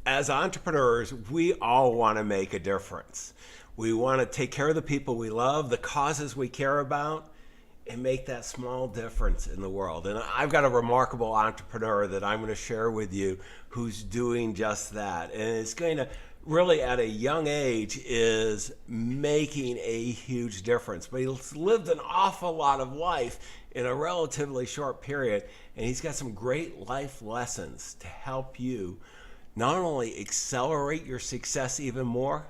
as entrepreneurs, we all want to make a difference. We want to take care of the people we love, the causes we care about, and make that small difference in the world. And I've got a remarkable entrepreneur that I'm going to share with you who's doing just that. And it's going to really, at a young age, is making a huge difference. But he's lived an awful lot of life in a relatively short period. And he's got some great life lessons to help you not only accelerate your success even more,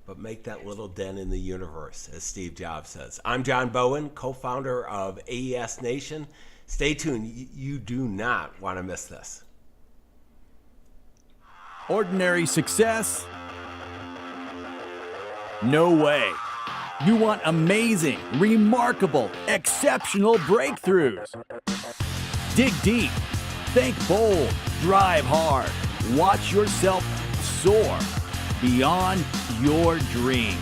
but make that little dent in the universe, as Steve Jobs says. I'm John Bowen, co-founder of AES Nation. Stay tuned. You do not want to miss this. Ordinary success? No way. You want amazing, remarkable, exceptional breakthroughs. Dig deep, think bold, drive hard, watch yourself soar beyond your dreams.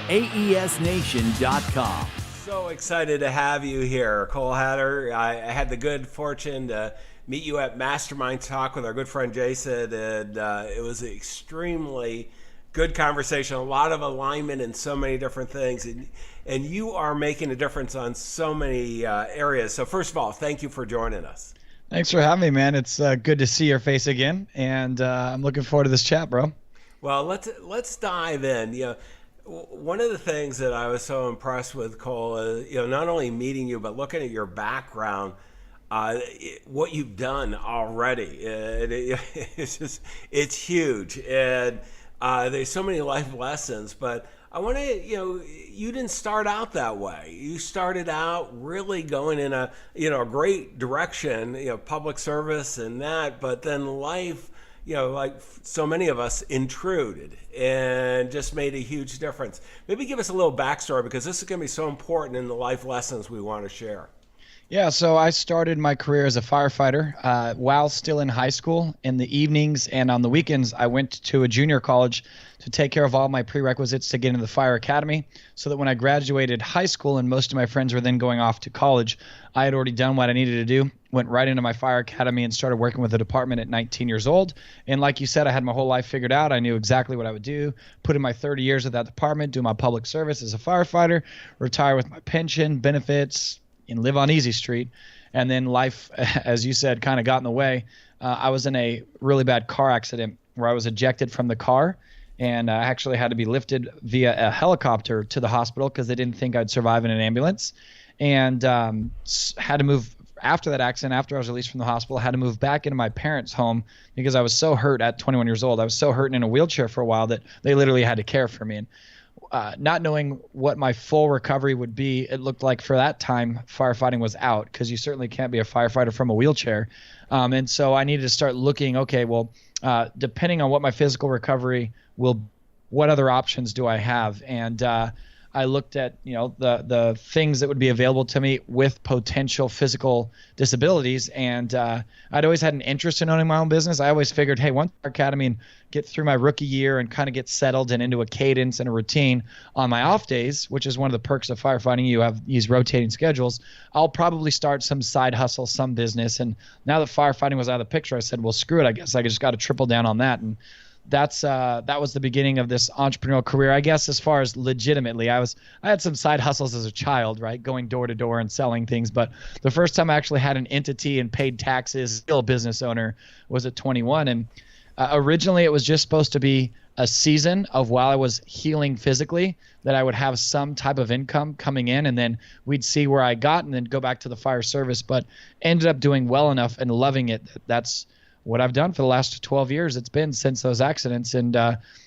AESNation.com. So excited to have you here, Cole Hatter. I had the good fortune to meet you at Mastermind Talk with our good friend Jason, and it was an extremely good conversation, a lot of alignment in so many different things, and you are making a difference on so many areas. So first of all, thank you for joining us. Thanks for having me, man. It's good to see your face again, and I'm looking forward to this chat, bro. Well, let's dive in. One of the things that I was so impressed with, Cole, is not only meeting you but looking at your background, what you've done already. It's huge, and there's so many life lessons. But I want to, you didn't start out that way. You started out really going in a great direction, public service and that. But then life, like so many of us, intruded and just made a huge difference. Maybe give us a little backstory, because this is going to be so important in the life lessons we want to share. Yeah, so I started my career as a firefighter while still in high school. In the evenings and on the weekends, I went to a junior college to take care of all my prerequisites to get into the fire academy, so that when I graduated high school and most of my friends were then going off to college, I had already done what I needed to do, went right into my fire academy and started working with the department at 19 years old. And like you said, I had my whole life figured out. I knew exactly what I would do, put in my 30 years at that department, do my public service as a firefighter, retire with my pension, benefits, and live on Easy Street. And then life, as you said, kind of got in the way. I was in a really bad car accident where I was ejected from the car, and I actually had to be lifted via a helicopter to the hospital because they didn't think I'd survive in an ambulance. And had to move after that accident. After I was released from the hospital, I had to move back into my parents' home because I was so hurt at 21 years old. I was so hurt in a wheelchair for a while that they literally had to care for me. And not knowing what my full recovery would be, it looked like for that time firefighting was out, because you certainly can't be a firefighter from a wheelchair. And so I needed to start looking, okay, well, depending on what my physical recovery will, what other options do I have? And I looked at, the things that would be available to me with potential physical disabilities. And I'd always had an interest in owning my own business. I always figured, hey, once I academy and get through my rookie year and kind of get settled and into a cadence and a routine on my off days, which is one of the perks of firefighting, you have these rotating schedules, I'll probably start some side hustle, some business. And now that firefighting was out of the picture, I said, well, screw it. I guess I just got to triple down on that. And that was the beginning of this entrepreneurial career, I guess. As far as legitimately, I had some side hustles as a child, right, going door to door and selling things. But the first time I actually had an entity and paid taxes, still a business owner, was at 21. And originally it was just supposed to be a season of while I was healing physically, that I would have some type of income coming in, and then we'd see where I got and then go back to the fire service. But ended up doing well enough and loving it. That's what I've done for the last 12 years. It's been since those accidents, and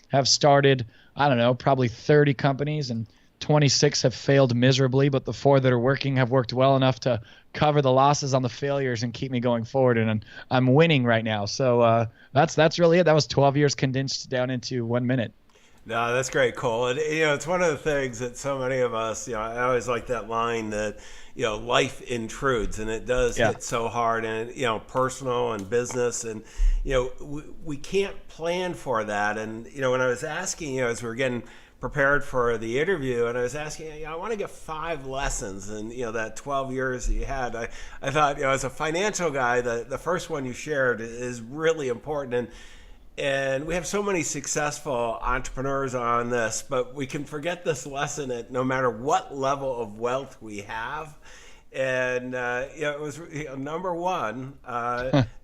have started, I don't know, probably 30 companies, and 26 have failed miserably, but the 4 that are working have worked well enough to cover the losses on the failures and keep me going forward. And I'm winning right now. So that's really it. That was 12 years condensed down into 1 minute. No, that's great, Cole. And, it's one of the things that so many of us, I always like that line that, life intrudes, and it does hit so hard, and, personal and business, and, we can't plan for that. And, when I was asking, as we were getting prepared for the interview, and I was asking, I want to get 5 lessons, and that 12 years that you had, I thought, as a financial guy, the first one you shared is really important, and we have so many successful entrepreneurs on this, but we can forget this lesson at no matter what level of wealth we have. And it was number one,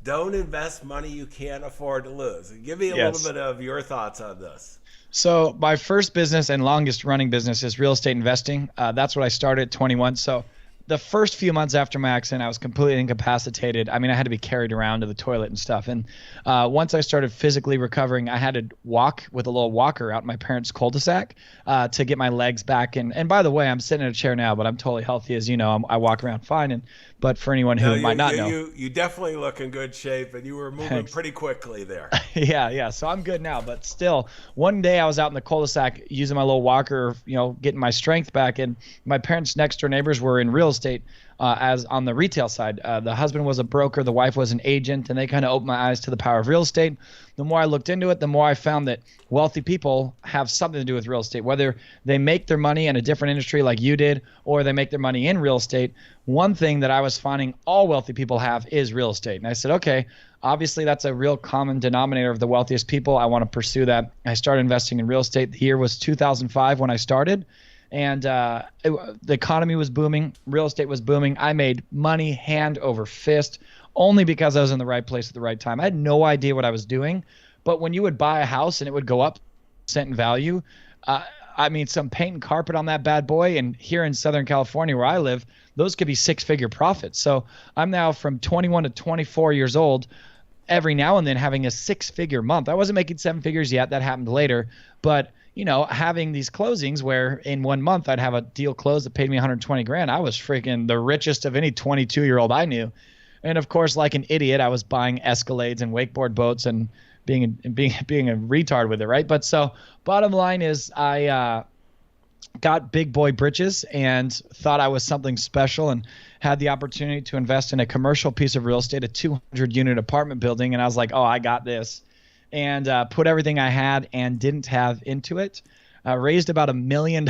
don't invest money you can't afford to lose. Give me a little bit of your thoughts on this. So my first business and longest running business is real estate investing. That's what I started at 21. So the first few months after my accident, I was completely incapacitated. I mean, I had to be carried around to the toilet and stuff. And once I started physically recovering, I had to walk with a little walker out in my parents' cul-de-sac to get my legs back. And by the way, I'm sitting in a chair now, but I'm totally healthy. As you know, I walk around fine. But for anyone who might not know. You definitely look in good shape, and you were moving pretty quickly there. Yeah. So I'm good now. But still, one day I was out in the cul-de-sac using my little walker, getting my strength back. And my parents' next door neighbors were in real estate as on the retail side. The husband was a broker, the wife was an agent, and they kind of opened my eyes to the power of real estate. The more I looked into it, the more I found that wealthy people have something to do with real estate, whether they make their money in a different industry like you did, or they make their money in real estate. One thing that I was finding all wealthy people have is real estate. And I said, okay, obviously that's a real common denominator of the wealthiest people. I want to pursue that. I started investing in real estate. The year was 2005 when I started. And the economy was booming. Real estate was booming. I made money hand over fist only because I was in the right place at the right time. I had no idea what I was doing. But when you would buy a house and it would go up cent in value, some paint and carpet on that bad boy. And here in Southern California where I live, those could be 6-figure profits. So I'm now from 21 to 24 years old, every now and then having a 6-figure month. I wasn't making 7 figures yet. That happened later. But having these closings where in 1 month I'd have a deal closed that paid me 120 grand. I was freaking the richest of any 22-year-old I knew. And of course, like an idiot, I was buying Escalades and wakeboard boats and being a retard with it, right? But so bottom line is I got big boy britches and thought I was something special and had the opportunity to invest in a commercial piece of real estate, a 200-unit apartment building. And I was like, oh, I got this. And put everything I had and didn't have into it. Raised about $1 million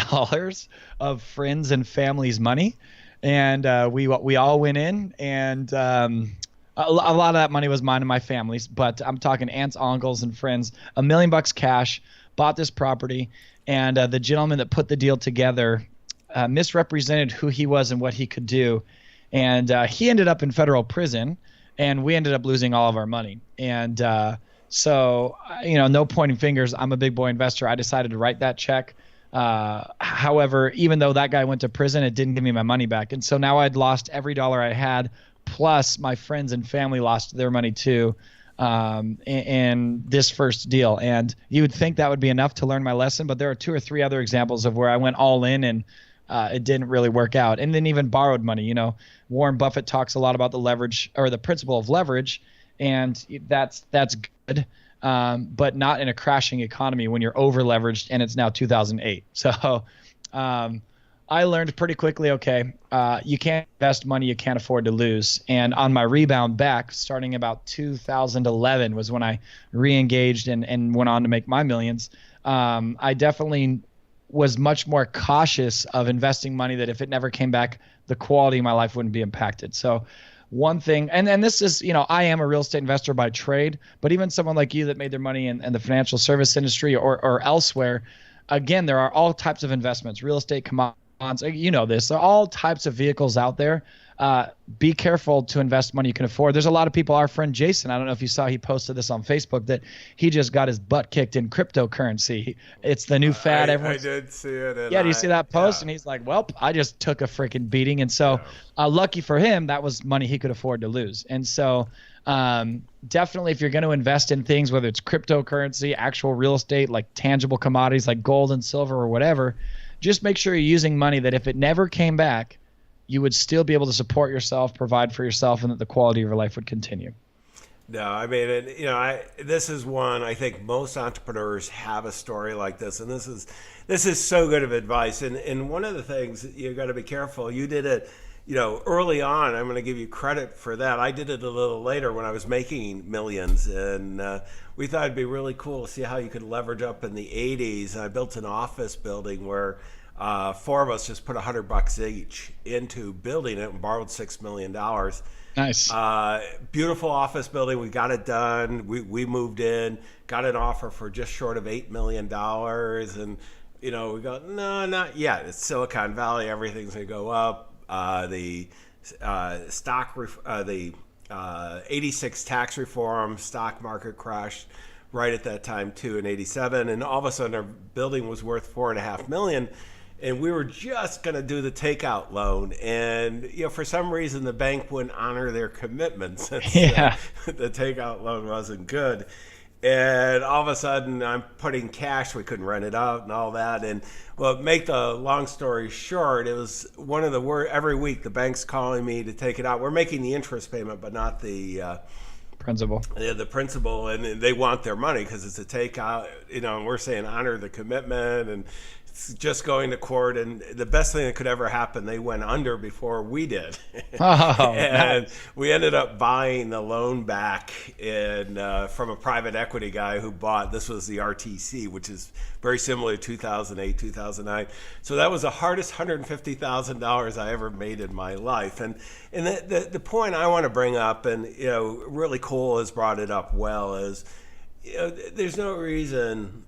of friends and family's money. And we all went in, and a lot of that money was mine and my family's, but I'm talking aunts, uncles, and friends. $1 million cash, bought this property, and the gentleman that put the deal together misrepresented who he was and what he could do. And he ended up in federal prison, and we ended up losing all of our money. And so, no pointing fingers. I'm a big boy investor. I decided to write that check. However, even though that guy went to prison, it didn't give me my money back. And so now I'd lost every dollar I had, plus my friends and family lost their money too in this first deal. And you would think that would be enough to learn my lesson, but there are 2 or 3 other examples of where I went all in and it didn't really work out. And then even borrowed money. Warren Buffett talks a lot about the leverage or the principle of leverage, and that's good. But not in a crashing economy when you're over leveraged and it's now 2008. So I learned pretty quickly, you can't invest money you can't afford to lose. And on my rebound back, starting about 2011 was when I re-engaged and went on to make my millions. I definitely was much more cautious of investing money that if it never came back, the quality of my life wouldn't be impacted. So one thing, and this is, I am a real estate investor by trade, but even someone like you that made their money in the financial service industry or elsewhere, again, there are all types of investments, real estate, commodities, this. There are all types of vehicles out there. Be careful to invest money you can afford. There's a lot of people, our friend Jason, I don't know if you saw, he posted this on Facebook, that he just got his butt kicked in cryptocurrency. It's the new fad. I did see it. Yeah, do you see that post? Yeah. And he's like, well, I just took a freaking beating. And so lucky for him, that was money he could afford to lose. And so definitely if you're going to invest in things, whether it's cryptocurrency, actual real estate, like tangible commodities like gold and silver or whatever, just make sure you're using money that if it never came back, you would still be able to support yourself, provide for yourself, and that the quality of your life would continue. No, I mean, this is one, I think most entrepreneurs have a story like this, and this is so good of advice. And one of the things you got to be careful. You did it early on, I'm going to give you credit for that. I did it a little later when I was making millions, and we thought it'd be really cool to see how you could leverage up in the 80s. And I built an office building where four of us just put $100 each into building it and borrowed $6 million. Nice. Beautiful office building. We got it done. We moved in, got an offer for just short of $8 million. And, we go, no, not yet. It's Silicon Valley. Everything's going to go up. The 86 tax reform, stock market crashed right at that time too in 87. And all of a sudden our building was worth $4.5 million. And we were just going to do the takeout loan. And, for some reason, the bank wouldn't honor their commitments. The takeout loan wasn't good. And all of a sudden, I'm putting cash. We couldn't rent it out and all that. And, well, make the long story short, it was one of the every week the bank's calling me to take it out. We're making the interest payment, but not the principal. The principal, and they want their money because it's a takeout, and we're saying honor the commitment, and it's just going to court. And the best thing that could ever happen, they went under before we did. And nice. We ended up buying the loan back from a private equity guy who bought, this was the RTC, which is very similar to 2008, 2009. So that was the hardest $150,000 I ever made in my life. And the point I want to bring up, and really Cole has brought it up well, is there's no reason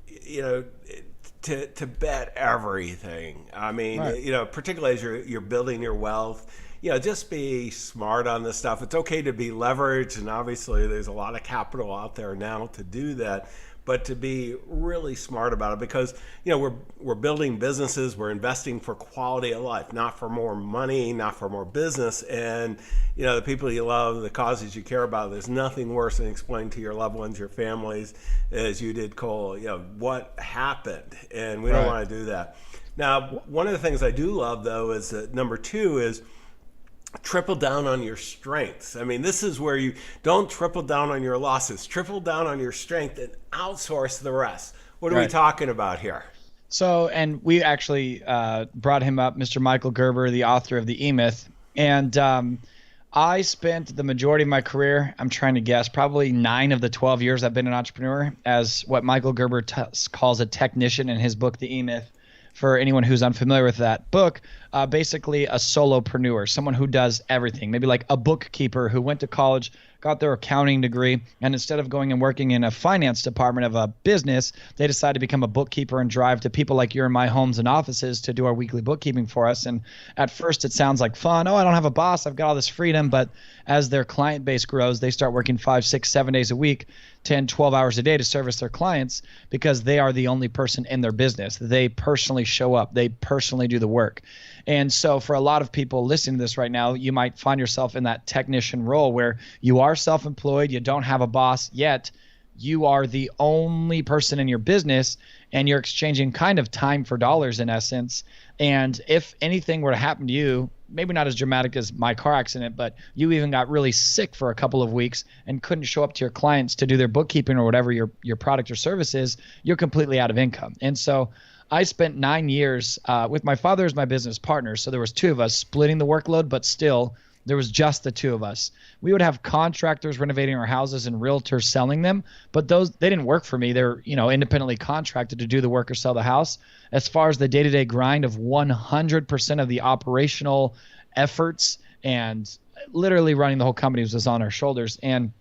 to bet everything. I mean, right. Particularly as you're building your wealth, just be smart on this stuff. It's okay to be leveraged, and obviously there's a lot of capital out there now to do that. But to be really smart about it, because we're building businesses, we're investing for quality of life, not for more money, not for more business. And the people you love, the causes you care about, there's nothing worse than explaining to your loved ones, your families, as you did, Cole, what happened. And we don't want to do that. Now, one of the things I do love, though, is that number 2 is triple down on your strengths. I mean, this is where you don't triple down on your losses. Triple down on your strength and outsource the rest. What are we talking about here? So, and we actually brought him up, Mr. Michael Gerber, the author of the E-Myth. And I spent the majority of my career, I'm trying to guess, probably 9 of the 12 years I've been an entrepreneur as what Michael Gerber calls a technician in his book, The E-Myth. For anyone who's unfamiliar with that book, basically a solopreneur, someone who does everything, maybe like a bookkeeper who went to college, got their accounting degree, and instead of going and working in a finance department of a business, they decide to become a bookkeeper and drive to people like you and my homes and offices to do our weekly bookkeeping for us. And at first it sounds like fun. Oh, I don't have a boss. I've got all this freedom. But as their client base grows, they start working 5, 6, 7 days a week, 10, 12 hours a day to service their clients because they are the only person in their business. They personally show up. They personally do the work. And so for a lot of people listening to this right now, you might find yourself in that technician role where you are self-employed, you don't have a boss yet, you are the only person in your business, and you're exchanging kind of time for dollars in essence. And if anything were to happen to you, maybe not as dramatic as my car accident, but you even got really sick for a couple of weeks and couldn't show up to your clients to do their bookkeeping or whatever your product or service is, you're completely out of income. And so I spent 9 years with my father as my business partner. So there was 2 of us splitting the workload, but still there was just the 2 of us. We would have contractors renovating our houses and realtors selling them, but they didn't work for me. They're independently contracted to do the work or sell the house. As far as the day-to-day grind of 100% of the operational efforts and literally running the whole company was on our shoulders. And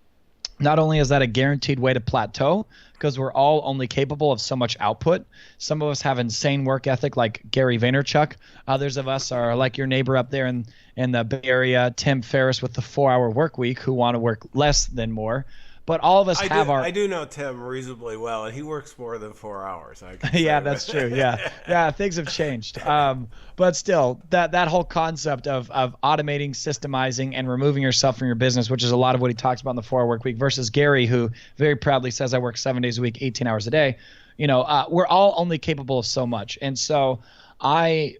not only is that a guaranteed way to plateau, because we're all only capable of so much output. Some of us have insane work ethic like Gary Vaynerchuk. Others of us are like your neighbor up there in the Bay Area, Tim Ferriss with the 4-hour work week, who want to work less than more. But all of us I do know Tim reasonably well, and he works more than 4 hours. Yeah, that's true. Yeah, things have changed. But still, that whole concept of automating, systemizing, and removing yourself from your business, which is a lot of what he talks about in the 4-hour work week, versus Gary, who very proudly says, I work 7 days a week, 18 hours a day. We're all only capable of so much. And so it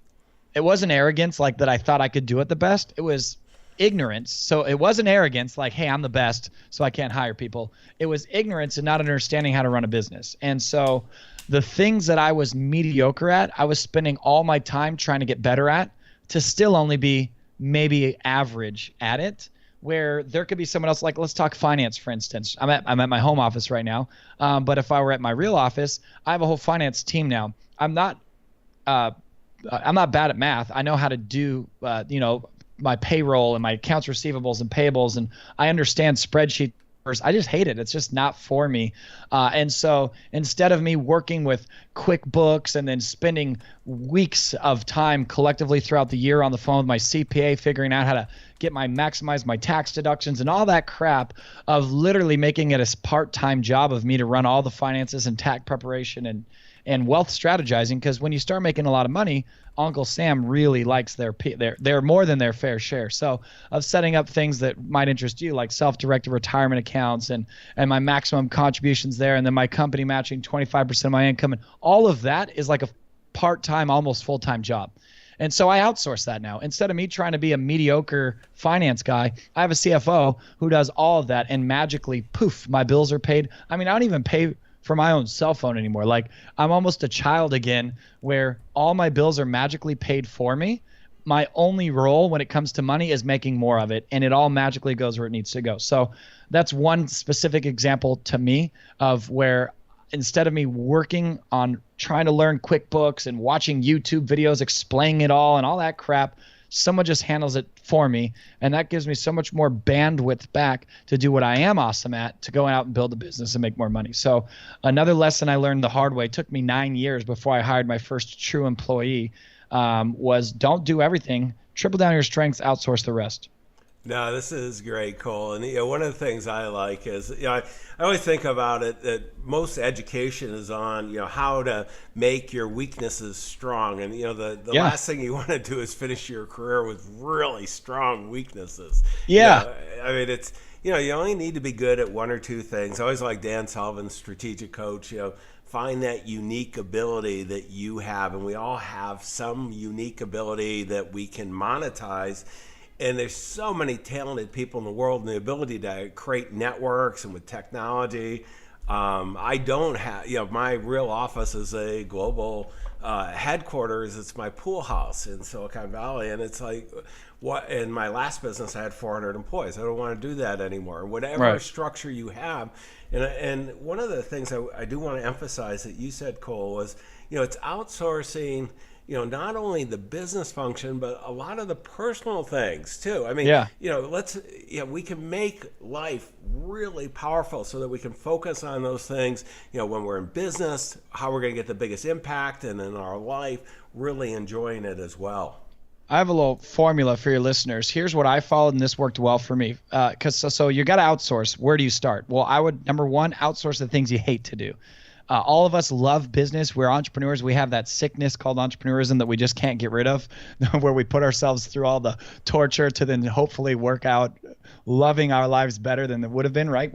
wasn't arrogance like that I thought I could do it the best. It was ignorance. So it wasn't arrogance like, hey, I'm the best, so I can't hire people. It was ignorance and not understanding how to run a business. And so the things that I was mediocre at, I was spending all my time trying to get better at, to still only be maybe average at it, where there could be someone else. Like, let's talk finance, for instance. I'm at my home office right now, but if I were at my real office, I have a whole finance team now. I'm not bad at math. I know how to do my payroll and my accounts receivables and payables, and I understand spreadsheets. I just hate it. It's just not for me. And so instead of me working with QuickBooks and then spending weeks of time collectively throughout the year on the phone with my CPA, figuring out how to maximize my tax deductions and all that crap, of literally making it a part-time job of me to run all the finances and tax preparation and wealth strategizing. Because when you start making a lot of money, Uncle Sam really likes their more than their fair share. So of setting up things that might interest you, like self-directed retirement accounts and my maximum contributions there, and then my company matching 25% of my income, and all of that is like a part-time, almost full-time job. And so I outsource that now. Instead of me trying to be a mediocre finance guy, I have a CFO who does all of that, and magically, poof, my bills are paid. I mean, I don't even pay for my own cell phone anymore. Like, I'm almost a child again, where all my bills are magically paid for me. My only role when it comes to money is making more of it, and it all magically goes where it needs to go. So that's one specific example to me of where, instead of me working on trying to learn QuickBooks and watching YouTube videos explaining it all and all that crap, someone just handles it for me, and that gives me so much more bandwidth back to do what I am awesome at, to go out and build a business and make more money. So another lesson I learned the hard way, it took me 9 years before I hired my first true employee, was don't do everything. Triple down your strengths, outsource the rest. No, this is great, Cole. And one of the things I like is, I always think about it that most education is on, how to make your weaknesses strong. And the last thing you want to do is finish your career with really strong weaknesses. Yeah. I mean, it's you only need to be good at one or two things. I always like Dan Sullivan's strategic coach. Find that unique ability that you have, and we all have some unique ability that we can monetize. And there's so many talented people in the world, and the ability to create networks, and with technology. I don't have, my real office is a global headquarters. It's my pool house in Silicon Valley. And it's like, in my last business, I had 400 employees. I don't want to do that anymore. Whatever structure you have. And one of the things I do want to emphasize that you said, Cole, was, it's outsourcing, not only the business function, but a lot of the personal things too. I mean, we can make life really powerful so that we can focus on those things, when we're in business, how we're going to get the biggest impact, and in our life, really enjoying it as well. I have a little formula for your listeners. Here's what I followed, and this worked well for me. So you got to outsource. Where do you start? Well, I would, number one, outsource the things you hate to do. All of us love business. We're entrepreneurs. We have that sickness called entrepreneurism that we just can't get rid of, where we put ourselves through all the torture to then hopefully work out loving our lives better than it would have been, right?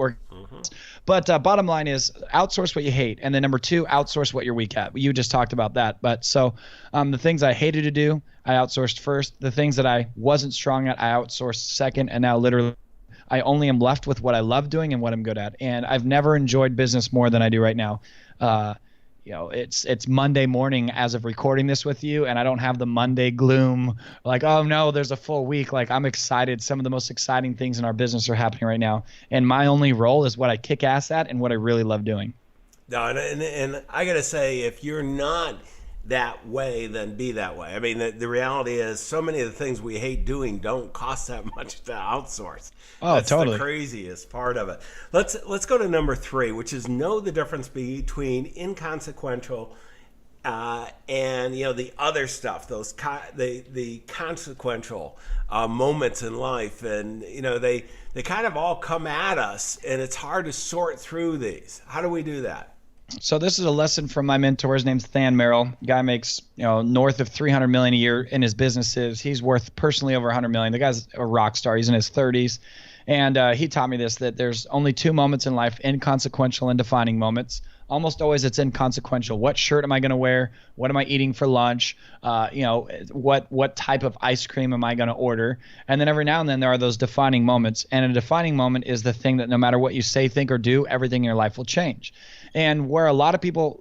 But bottom line is, outsource what you hate. And then number two, outsource what you're weak at. You just talked about that. But so the things I hated to do, I outsourced first. The things that I wasn't strong at, I outsourced second. And now literally, I only am left with what I love doing and what I'm good at. And I've never enjoyed business more than I do right now. It's Monday morning as of recording this with you, and I don't have the Monday gloom like, oh no, there's a full week. Like, I'm excited. Some of the most exciting things in our business are happening right now. And my only role is what I kick ass at and what I really love doing. No, and I got to say, if you're not that way, then be that way. I mean, the reality is, so many of the things we hate doing don't cost that much to outsource. Oh, That's totally. the craziest part of it. Let's go to number 3, which is know the difference between inconsequential and the other stuff, those the consequential moments in life, and they kind of all come at us, and it's hard to sort through these. How do we do that? So this is a lesson from my mentor. His name's Than Merrill. Guy makes north of $300 million a year in his businesses. He's worth personally over $100 million. The guy's a rock star. He's in his 30s, and he taught me this: that there's only 2 moments in life, inconsequential and defining moments. Almost always it's inconsequential. What shirt am I going to wear? What am I eating for lunch? What type of ice cream am I going to order? And then every now and then there are those defining moments. And a defining moment is the thing that no matter what you say, think, or do, everything in your life will change. And where a lot of people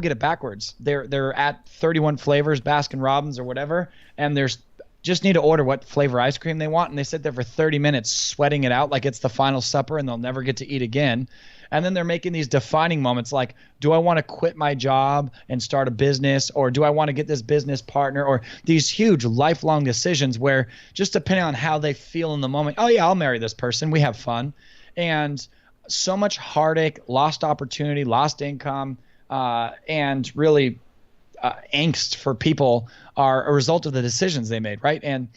get it backwards. They're at 31 flavors, Baskin Robbins or whatever, and there's just need to order what flavor ice cream they want, and they sit there for 30 minutes sweating it out like it's the final supper and they'll never get to eat again. And then they're making these defining moments like, do I want to quit my job and start a business, or do I want to get this business partner, or these huge lifelong decisions where just depending on how they feel in the moment, oh yeah, I'll marry this person, we have fun. And so much heartache, lost opportunity, lost income, and really angst for people are a result of the decisions they made, right? And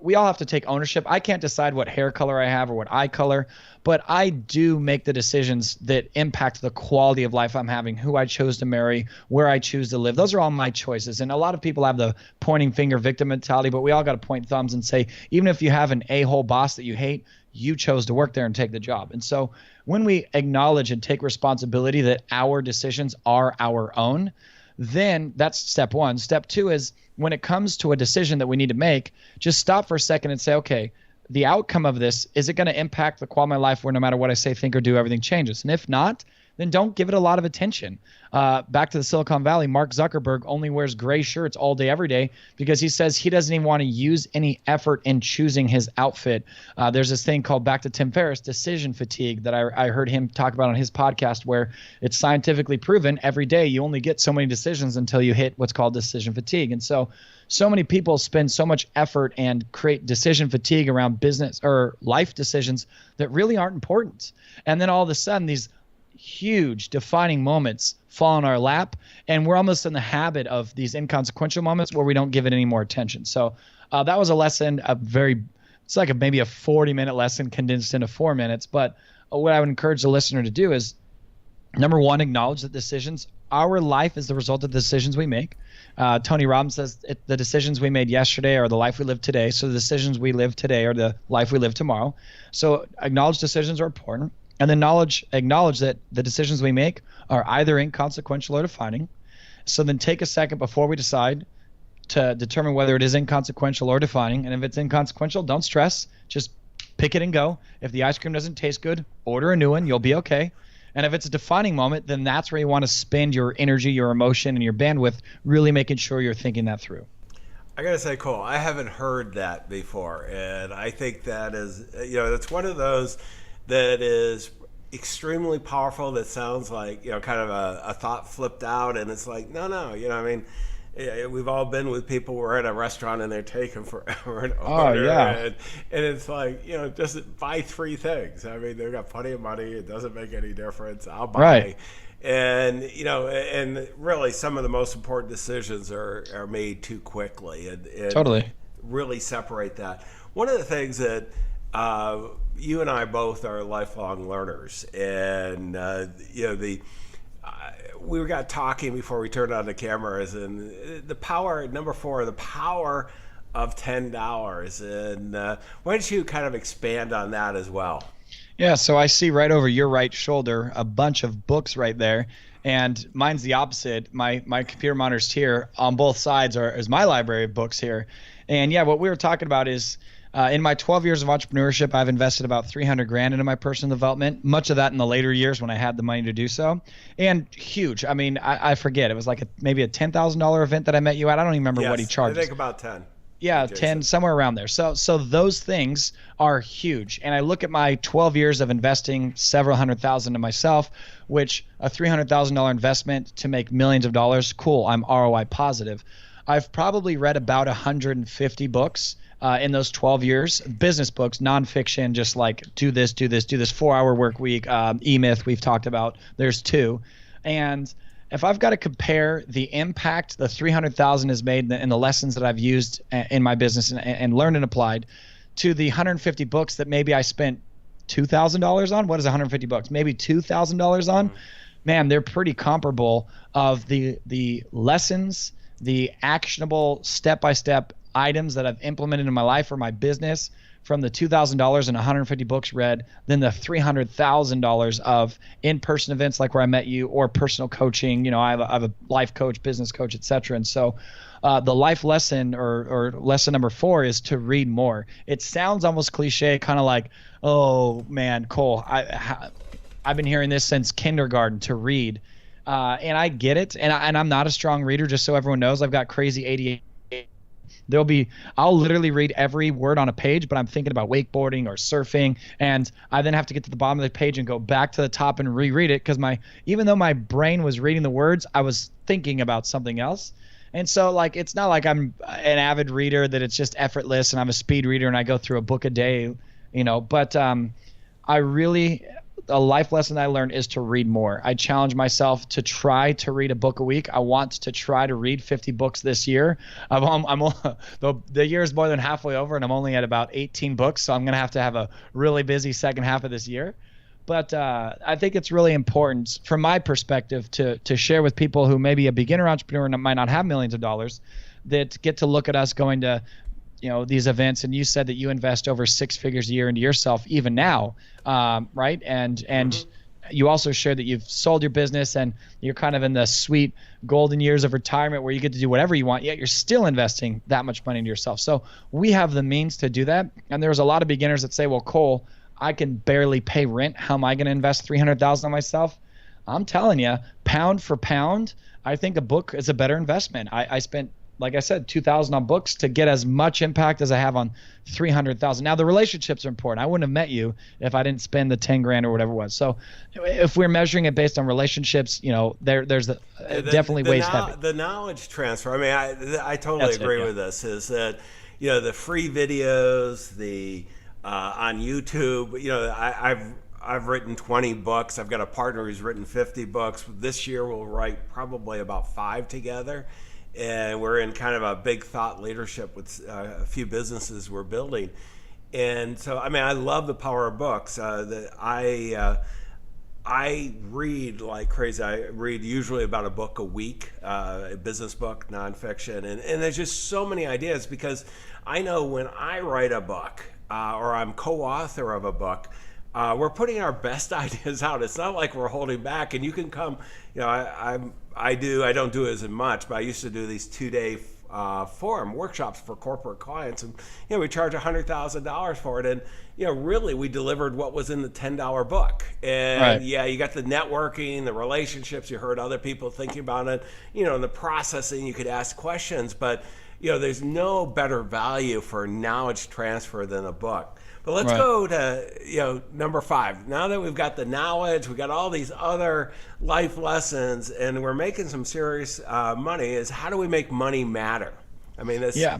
we all have to take ownership. I can't decide what hair color I have or what eye color, but I do make the decisions that impact the quality of life I'm having, who I chose to marry, where I choose to live. Those are all my choices. And a lot of people have the pointing finger victim mentality, but we all got to point thumbs and say, even if you have an a-hole boss that you hate, you chose to work there and take the job. And so when we acknowledge and take responsibility that our decisions are our own, then that's step one. Step two is when it comes to a decision that we need to make, just stop for a second and say, okay, the outcome of this, is it going to impact the quality of my life where no matter what I say, think, or do, everything changes? And if not, then don't give it a lot of attention. Back to the Silicon Valley, Mark Zuckerberg only wears gray shirts all day, every day, because he says he doesn't even want to use any effort in choosing his outfit. There's this thing called, back to Tim Ferriss, decision fatigue that I heard him talk about on his podcast, where it's scientifically proven every day you only get so many decisions until you hit what's called decision fatigue. And so many people spend so much effort and create decision fatigue around business or life decisions that really aren't important. And then all of a sudden, these huge defining moments fall in our lap, and we're almost in the habit of these inconsequential moments where we don't give it any more attention. So that was a lesson, it's like maybe a 40-minute lesson condensed into 4 minutes. But what I would encourage the listener to do is, number one, acknowledge that our life is the result of the decisions we make. Tony Robbins says the decisions we made yesterday are the life we live today. So the decisions we live today are the life we live tomorrow. So acknowledge decisions are important. And then acknowledge that the decisions we make are either inconsequential or defining. So then take a second before we decide to determine whether it is inconsequential or defining. And if it's inconsequential, don't stress. Just pick it and go. If the ice cream doesn't taste good, order a new one. You'll be okay. And if it's a defining moment, then that's where you want to spend your energy, your emotion, and your bandwidth, really making sure you're thinking that through. I gotta say, Cole, I haven't heard that before. And I think that is, that's one of those that is extremely powerful, that sounds like, kind of a thought flipped out, and it's like, no, we've all been with people, we're at a restaurant and they're taking forever to order. And it's like, just buy 3 things. I mean, they've got plenty of money, it doesn't make any difference, I'll buy. Right. And and really some of the most important decisions are made too quickly, and Totally. really separate that. One of the things that you and I both are lifelong learners, and we got talking before we turned on the cameras, and the power, number 4, the power of $10. And why don't you kind of expand on that as well? Yeah, so I see right over your right shoulder a bunch of books right there, and mine's the opposite. My computer monitors here on both sides is my library of books here. And yeah, what we were talking about is, in my 12 years of entrepreneurship, I've invested about $300,000 into my personal development, much of that in the later years when I had the money to do so. And huge. I mean, I forget. It was like maybe a $10,000 event that I met you at. I don't even remember what he charged. I think about 10. Yeah, Jason. 10, somewhere around there. So those things are huge. And I look at my 12 years of investing several $100,000 to myself, which a $300,000 investment to make millions of dollars, cool, I'm ROI positive. I've probably read about 150 books in those 12 years, business books, nonfiction, just like do this, 4-hour work week, E-Myth we've talked about. There's 2. And if I've got to compare the impact the 300,000 has made and the lessons that I've used in my business and learned and applied to the 150 books that maybe I spent $2,000 on, what is 150 books? Maybe $2,000 on. Man, they're pretty comparable of the lessons, the actionable step-by-step items that I've implemented in my life or my business from the $2,000 and 150 books read, than the $300,000 of in-person events like where I met you, or personal coaching. I have a life coach, business coach, etc. And so the life lesson or lesson number 4 is to read more. It sounds almost cliche, kind of like, oh man, Cole, I've been hearing this since kindergarten, to read. And I get it. And I'm not a strong reader, just so everyone knows. I've got crazy ADHD. I'll literally read every word on a page, but I'm thinking about wakeboarding or surfing. And I then have to get to the bottom of the page and go back to the top and reread it, because even though my brain was reading the words, I was thinking about something else. And so, like, it's not like I'm an avid reader that it's just effortless and I'm a speed reader and I go through a book a day, but a life lesson I learned is to read more. I challenge myself to try to read a book a week. I want to try to read 50 books this year. The year is more than halfway over and I'm only at about 18 books. So I'm going to have a really busy second half of this year. But I think it's really important from my perspective to share with people who may be a beginner entrepreneur and might not have millions of dollars, that get to look at us going to these events. And you said that you invest over 6 figures a year into yourself even now, right? And you also shared that you've sold your business and you're kind of in the sweet golden years of retirement where you get to do whatever you want, yet you're still investing that much money into yourself. So we have the means to do that. And there's a lot of beginners that say, well, Cole, I can barely pay rent. How am I going to invest $300,000 on myself? I'm telling you, pound for pound, I think a book is a better investment. I spent, like I said, $2,000 on books to get as much impact as I have on $300,000. Now the relationships are important. I wouldn't have met you if I didn't spend the 10 grand or whatever it was. So if we're measuring it based on relationships, there's definitely ways to have it. The knowledge transfer. I mean, I totally agree with this. Is that the free videos, the on YouTube. I've written 20 books. I've got a partner who's written 50 books. This year we'll write probably about 5 together. And we're in kind of a big thought leadership with a few businesses we're building. And so, I mean, I love the power of books. I read like crazy. I read usually about a book a week, a business book, nonfiction. And there's just so many ideas, because I know when I write a book or I'm co-author of a book, we're putting our best ideas out. It's not like we're holding back. And you can come, I don't do it as much, but I used to do these 2-day forum workshops for corporate clients, and we charge $100,000 for it, and really we delivered what was in the $10 book. And right. Yeah, you got the networking, the relationships, you heard other people thinking about it, and the processing, you could ask questions, but there's no better value for knowledge transfer than a book. But let's go to number 5. Now that we've got the knowledge, we've got all these other life lessons, and we're making some serious money, is how do we make money matter? I mean, this. Yeah.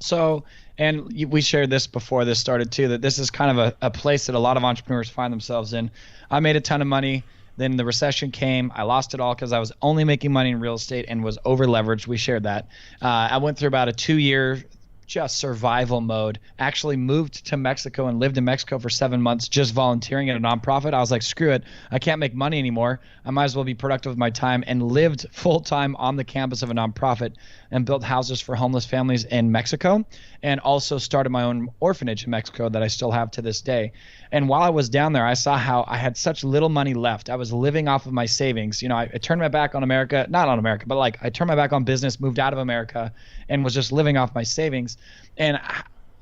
So, and we shared this before this started too, that this is kind of a place that a lot of entrepreneurs find themselves in. I made a ton of money. Then the recession came. I lost it all because I was only making money in real estate and was over leveraged. We shared that. I went through about a 2-year just survival mode. Actually moved to Mexico and lived in Mexico for 7 months, just volunteering at a nonprofit. I was like, screw it. I can't make money anymore. I might as well be productive with my time, and lived full time on the campus of a nonprofit and built houses for homeless families in Mexico, and also started my own orphanage in Mexico that I still have to this day. And while I was down there, I saw how I had such little money left. I was living off of my savings. I turned my back on America, not on America, but like I turned my back on business, moved out of America, and was just living off my savings. And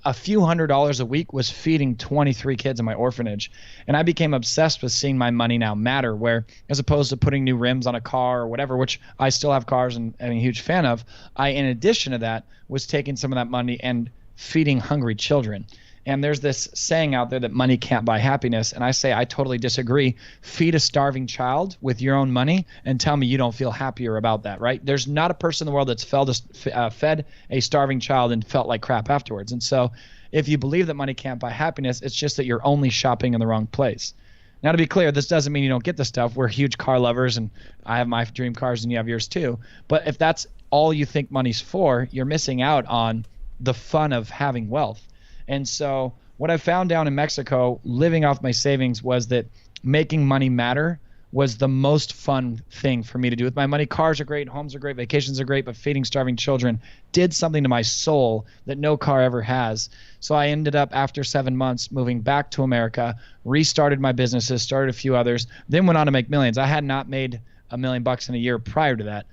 a few $100s a week was feeding 23 kids in my orphanage. And I became obsessed with seeing my money now matter, where as opposed to putting new rims on a car or whatever, which I still have cars and I'm a huge fan of, I, in addition to that, was taking some of that money and feeding hungry children. And there's this saying out there that money can't buy happiness. And I say I totally disagree. Feed a starving child with your own money and tell me you don't feel happier about that, right? There's not a person in the world that's fed a starving child and felt like crap afterwards. And so if you believe that money can't buy happiness, it's just that you're only shopping in the wrong place. Now, to be clear, this doesn't mean you don't get the stuff. We're huge car lovers, and I have my dream cars and you have yours too. But if that's all you think money's for, you're missing out on the fun of having wealth. And so what I found down in Mexico, living off my savings, was that making money matter was the most fun thing for me to do with my money. Cars are great, homes are great, vacations are great, but feeding starving children did something to my soul that no car ever has. So I ended up, after 7 months, moving back to America, restarted my businesses, started a few others, then went on to make millions. I had not made $1 million in a year prior to that.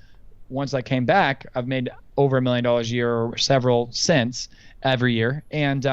Once I came back, I've made over $1 million a year, or several since, every year. And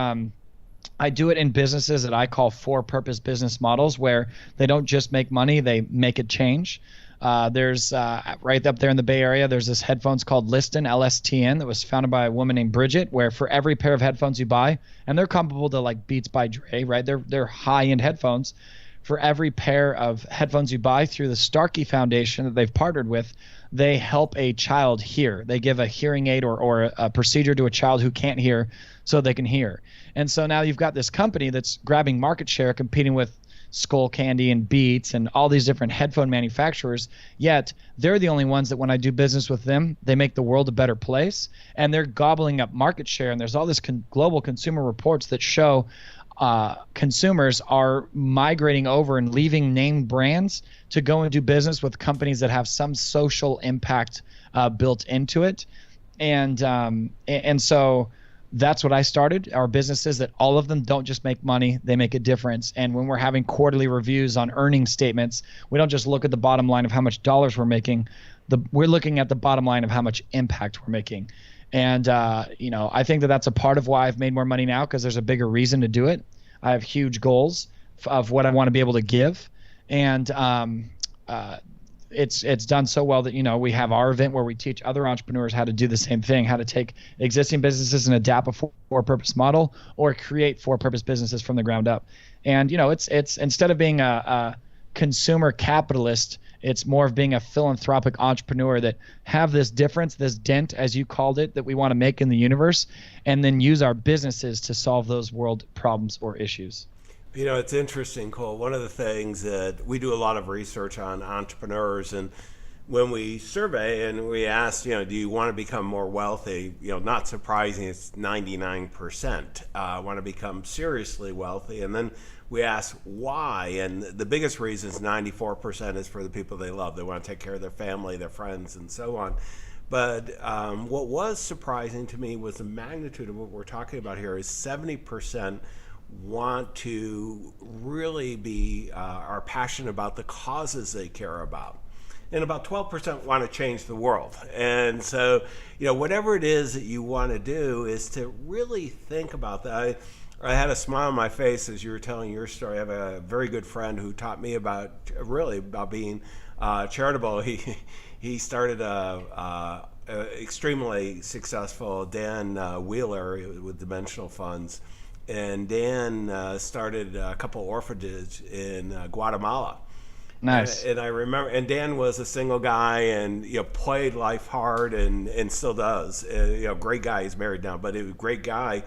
I do it in businesses that I call for-purpose business models, where they don't just make money, they make it change. There's right up there in the Bay Area, there's this headphones called Liston, LSTN, that was founded by a woman named Bridget, where for every pair of headphones you buy, and they're comparable to like Beats by Dre, right? They're high-end headphones. For every pair of headphones you buy through the Starkey Foundation that they've partnered with, they help a child hear. They give a hearing aid or a procedure to a child who can't hear so they can hear. And so now you've got this company that's grabbing market share, competing with Skull Candy and Beats and all these different headphone manufacturers, yet they're the only ones that when I do business with them, they make the world a better place, and they're gobbling up market share. And there's all this global consumer reports that show consumers are migrating over and leaving name brands to go and do business with companies that have some social impact built into it. And so that's what I started. Our businesses, that all of them don't just make money, they make a difference. And when we're having quarterly reviews on earnings statements, we don't just look at the bottom line of how much dollars we're making. We're looking at the bottom line of how much impact we're making. And, I think that that's a part of why I've made more money now, because there's a bigger reason to do it. I have huge goals of what I want to be able to give. And it's done so well that, we have our event where we teach other entrepreneurs how to do the same thing, how to take existing businesses and adapt a for-purpose model or create for-purpose businesses from the ground up. And, it's instead of being a consumer capitalist, it's more of being a philanthropic entrepreneur that have this difference, this dent, as you called it, that we want to make in the universe, and then use our businesses to solve those world problems or issues. It's interesting, Cole. One of the things that we do a lot of research on entrepreneurs, and when we survey and we ask, do you want to become more wealthy? Not surprising, it's 99% want to become seriously wealthy. And then we ask why, and the biggest reason is 94% is for the people they love. They want to take care of their family, their friends, and so on. But what was surprising to me was the magnitude of what we're talking about here is 70% want to really are passionate about the causes they care about. And about 12% want to change the world. And so, whatever it is that you want to do is to really think about that. I had a smile on my face as you were telling your story. I have a very good friend who taught me about being charitable. He started a extremely successful Dan Wheeler with Dimensional Funds. And Dan started a couple orphanages in Guatemala. Nice. And I remember, and Dan was a single guy, and played life hard, and still does. Great guy. He's married now, but he was a great guy.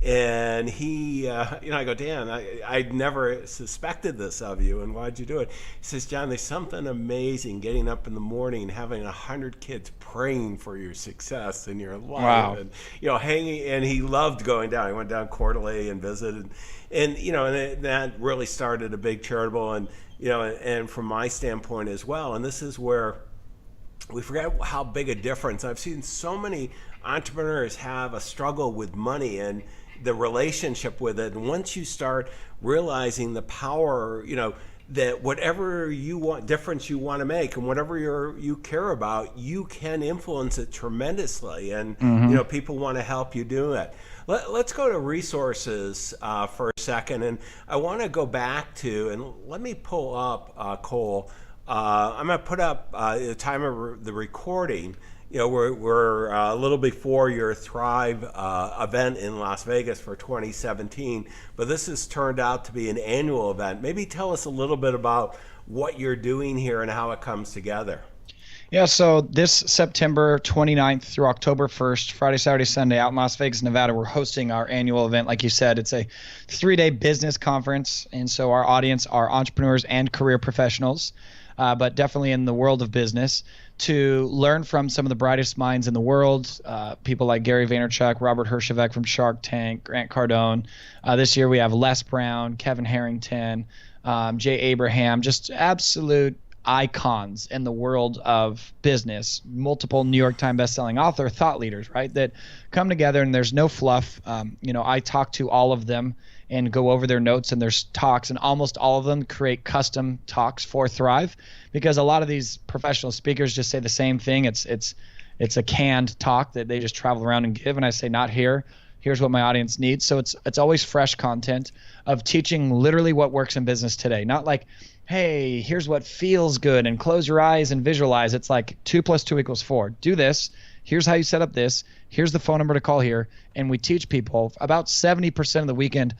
And he, I go, Dan, I never suspected this of you, and why'd you do it? He says, John, there's something amazing getting up in the morning and having 100 kids praying for your success in your life. Wow. And, hanging, and he loved going down. He went down quarterly and visited. And that really started a big charitable, and from my standpoint as well. And this is where we forget how big a difference. I've seen so many entrepreneurs have a struggle with money and the relationship with it. And once you start realizing the power, that whatever you want, difference you want to make, and whatever you care about, you can influence it tremendously. And people want to help you do it. Let's go to resources for a second, and I want to go back to, and let me pull up Cole. I'm going to put up the time of the recording. We're a little before your Thrive event in Las Vegas for 2017, but this has turned out to be an annual event. Maybe tell us a little bit about what you're doing here and how it comes together. Yeah, so this September 29th through October 1st, Friday, Saturday, Sunday, out in Las Vegas, Nevada, we're hosting our annual event. Like you said, it's a 3-day business conference, and so our audience are entrepreneurs and career professionals, but definitely in the world of business, to learn from some of the brightest minds in the world, people like Gary Vaynerchuk, Robert Herjavec from Shark Tank, Grant Cardone. This year we have Les Brown, Kevin Harrington, Jay Abraham, just absolute icons in the world of business, multiple New York Times bestselling author, thought leaders, right, that come together, and there's no fluff. I talk to all of them and go over their notes and their talks, and almost all of them create custom talks for Thrive, because a lot of these professional speakers just say the same thing. It's a canned talk that they just travel around and give, and I say, not here. Here's what my audience needs. So it's always fresh content of teaching literally what works in business today. Not like hey, here's what feels good, and close your eyes and visualize. It's like 2 + 2 = 4. Do this. Here's how you set up this. Here's the phone number to call here. And we teach people about 70% of the weekend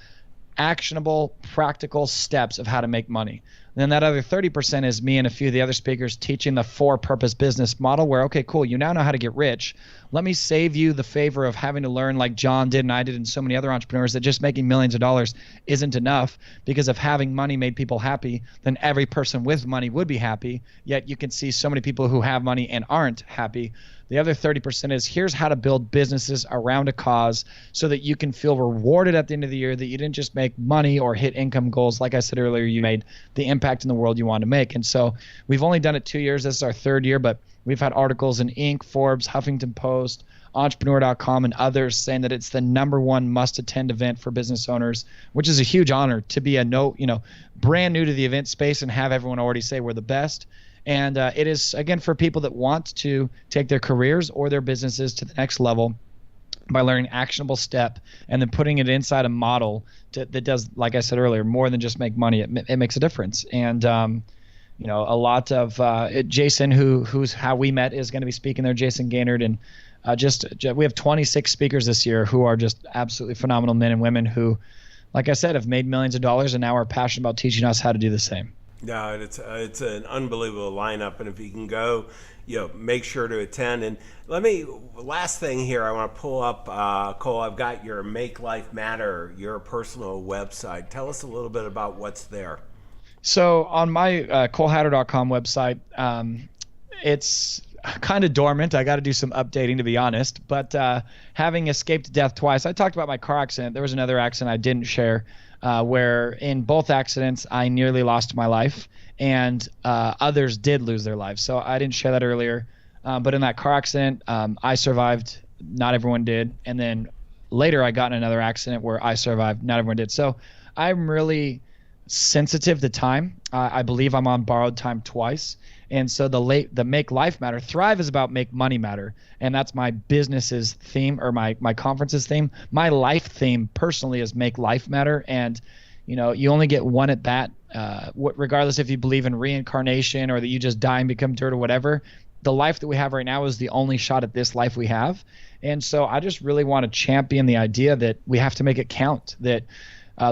actionable, practical steps of how to make money. And then that other 30% is me and a few of the other speakers teaching the for-purpose business model where, okay, cool, you now know how to get rich. Let me save you the favor of having to learn like John did and I did and so many other entrepreneurs that just making millions of dollars isn't enough, because if having money made people happy, then every person with money would be happy. Yet you can see so many people who have money and aren't happy. The other 30% is here's how to build businesses around a cause so that you can feel rewarded at the end of the year, that you didn't just make money or hit income goals. Like I said earlier, you made the impact in the world you want to make. And so we've only done it 2 years. This is our 3rd year, but we've had articles in Inc., Forbes, Huffington Post, Entrepreneur.com, and others saying that it's the #1 must-attend event for business owners, which is a huge honor to be brand new to the event space and have everyone already say we're the best. And it is, again, for people that want to take their careers or their businesses to the next level by learning actionable step and then putting it inside a model that does, like I said earlier, more than just make money. It makes a difference. And, a lot of Jason, who's how we met, is going to be speaking there, Jason Gaynard. And we have 26 speakers this year who are just absolutely phenomenal men and women who, like I said, have made millions of dollars and now are passionate about teaching us how to do the same. No, it's an unbelievable lineup, and if you can go, make sure to attend. And last thing here, I want to pull up, Cole. I've got your Make Life Matter, your personal website. Tell us a little bit about what's there. So on my ColeHatter.com website, it's kind of dormant. I got to do some updating, to be honest. But having escaped death twice, I talked about my car accident. There was another accident I didn't share. Where in both accidents I nearly lost my life, and others did lose their lives. So I didn't share that earlier. But in that car accident, I survived. Not everyone did. And then later I got in another accident where I survived. Not everyone did. So I'm really sensitive to time. I believe I'm on borrowed time twice. And so the Make Life Matter. Thrive is about make money matter. And that's my business's theme, or my conference's theme. My life theme personally is Make Life Matter. And, you only get one at bat, regardless if you believe in reincarnation or that you just die and become dirt or whatever. The life that we have right now is the only shot at this life we have. And so I just really want to champion the idea that we have to make it count, that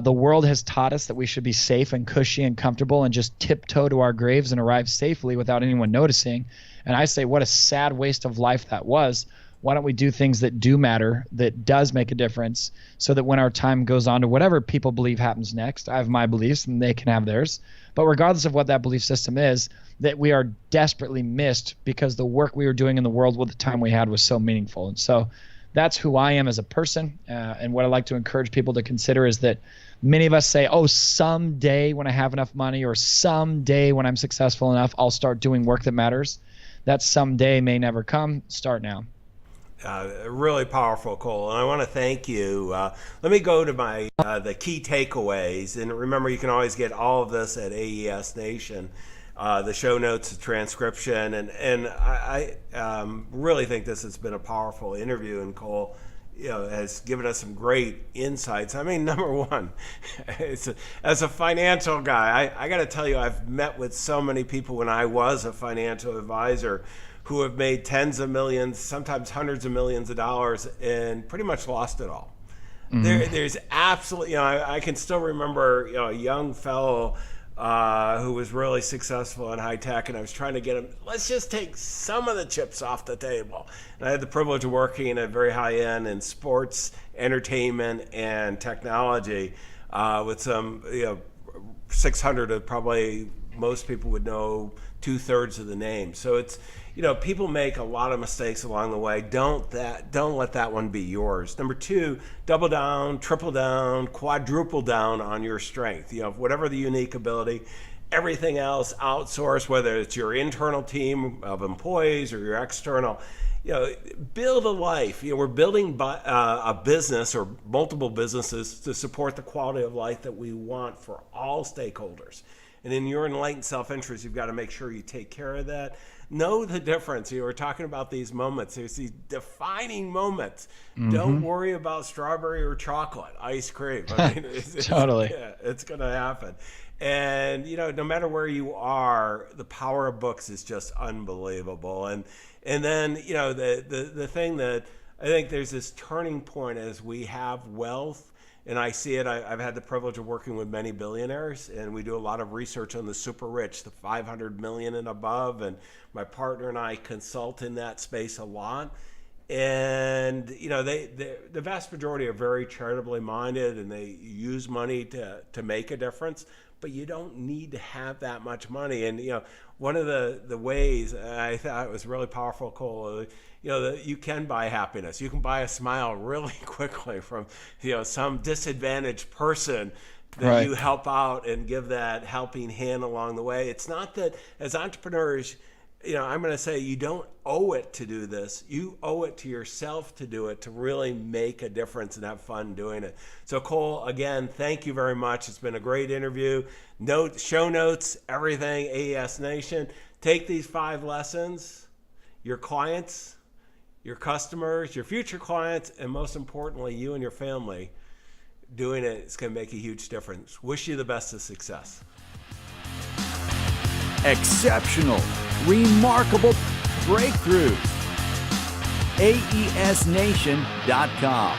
the world has taught us that we should be safe and cushy and comfortable and just tiptoe to our graves and arrive safely without anyone noticing. And I say, what a sad waste of life that was. Why don't we do things that do matter, that does make a difference, so that when our time goes on to whatever people believe happens next, I have my beliefs and they can have theirs. But regardless of what that belief system is, that we are desperately missed because the work we were doing in the world with the time we had was so meaningful. And so that's who I am as a person. And what I like to encourage people to consider is that many of us say, oh, someday when I have enough money, or someday when I'm successful enough, I'll start doing work that matters. That someday may never come. Start now. Really powerful, Cole. And I want to thank you. Let me go to my the key takeaways. And remember, you can always get all of this at AES Nation. The show notes, the transcription, and I really think this has been a powerful interview, and Cole, has given us some great insights. I mean, number one, as a financial guy, I got to tell you, I've met with so many people when I was a financial advisor who have made tens of millions, sometimes hundreds of millions of dollars, and pretty much lost it all. Mm-hmm. There's absolutely, I can still remember, a young fellow who was really successful in high tech, and I was trying to get him, let's just take some of the chips off the table. And I had the privilege of working at very high end in sports, entertainment, and technology with some, 600 of probably most people would know 2/3 of the name. So it's, people make a lot of mistakes along the way. Don't let that one be yours. Number two, double down, triple down, quadruple down on your strength. Whatever the unique ability, everything else outsource, whether it's your internal team of employees or your external. Build a life. We're building a business or multiple businesses to support the quality of life that we want for all stakeholders. And in your enlightened self-interest, you've got to make sure you take care of that. Know the difference. You were talking about these moments. There's these defining moments. Don't worry about strawberry or chocolate ice cream. I mean, Totally. it's going to happen. And, no matter where you are, the power of books is just unbelievable. And then, the thing that I think there's this turning point as we have wealth, and I see it. I've had the privilege of working with many billionaires, and we do a lot of research on the super rich, the 500 million and above. And my partner and I consult in that space a lot. And the vast majority are very charitably minded, and they use money to make a difference. But you don't need to have that much money. And one of the ways I thought it was really powerful, Cole, you can buy happiness. You can buy a smile really quickly from some disadvantaged person that Right. you help out and give that helping hand along the way. It's not that as entrepreneurs, I'm going to say you don't owe it to do this. You owe it to yourself to do it, to really make a difference and have fun doing it. So Cole, again, thank you very much. It's been a great interview. Show notes, everything, AES Nation. Take these 5 lessons, your clients, your customers, your future clients, and most importantly, you and your family doing it. It's going to make a huge difference. Wish you the best of success. Exceptional, remarkable breakthroughs. AESNation.com.